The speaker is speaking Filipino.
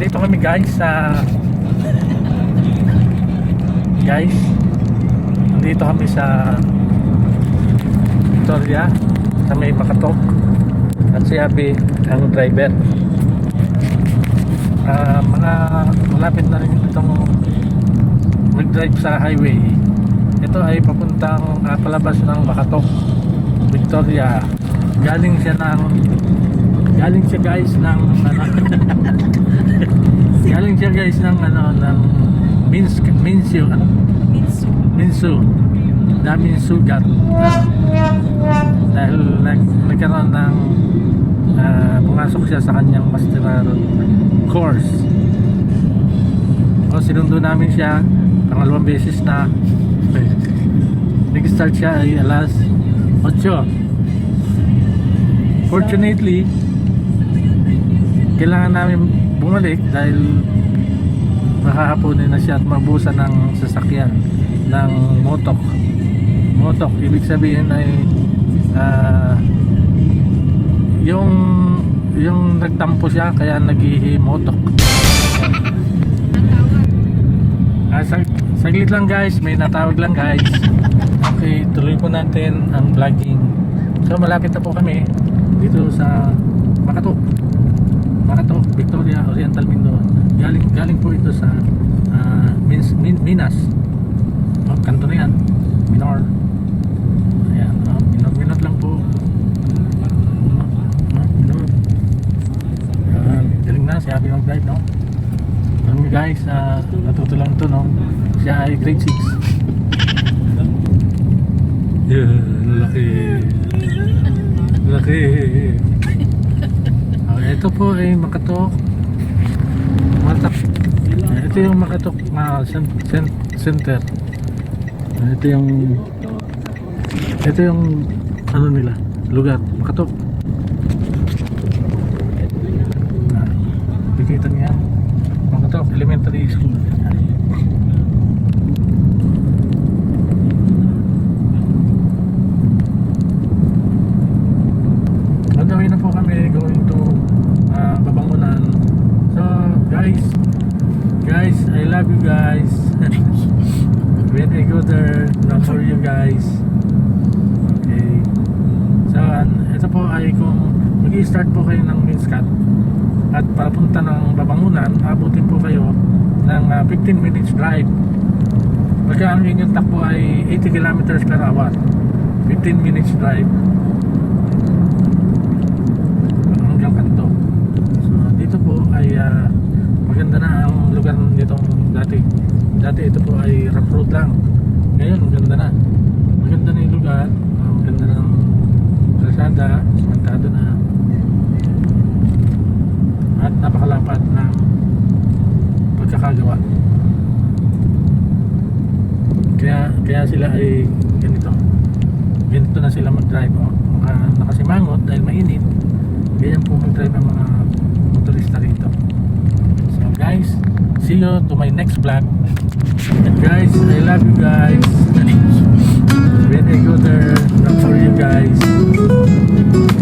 Nandito kami guys sa nandito kami sa Victoria sa may Makatok at si Abby ang driver. Malapit na rin itong mag-drive sa highway. Ito ay papuntang palabas ng Makatok, Victoria. Galing siya guys ng galing siya guys ng Minsu. Daming sugat dahil nagkaroon ng pumasok siya sa kanyang master course. Sinundo namin siya pangalawang beses na. Nag-start siya ay alas 8. Fortunately, kailangan namin bumalik dahil makahaponin na siya at mabusan ng sasakyan ng motok. Ibig sabihin ay yung nagtampo siya kaya nag-motok. Saglit lang guys, may natawag lang guys. Okay, tuloy po natin ang vlogging. So malapit na po kami dito sa Makatok, Victoria, Oriental Mindoro. Galing po ito sa Minas. Kanto na yan, Minor. Ayan, Minor lang po. Minor. Galing na, siya mag-drive, no? Alam guys, natuto lang ito, no? Siya ay grade 6. Laki. Ito po ay Makatok. Ito yung Makatok Center. Ito yung ano nila, lugar, Makatok. Nakikita niya Makatok Elementary School. Magawin na po kami going to Babangunan. So guys, I love you guys. When I go there, not for you guys. Okay. So ito po ay kung mag-i-start po kayo ng Minskat at papunta ng Babangunan, abutin po kayo ng 15 minutes drive. Pagka ang inyong takbo ay 80 kilometers per hour, 15 minutes drive hanggang kanto. So dito po ay maganda na ang lugar nitong dati ito po ay rough road lang. Ngayon maganda na yung lugar, maganda na ng kalsada, simentado na at napakalapad ng pagkakagawa. Kaya sila ay ganito na sila mag-drive. Nakasimangot dahil mainit. Ganyan po mag-drive ang mga motorista rito. So guys, see you to my next vlog. And guys, I love you guys. When I go there, not for you guys.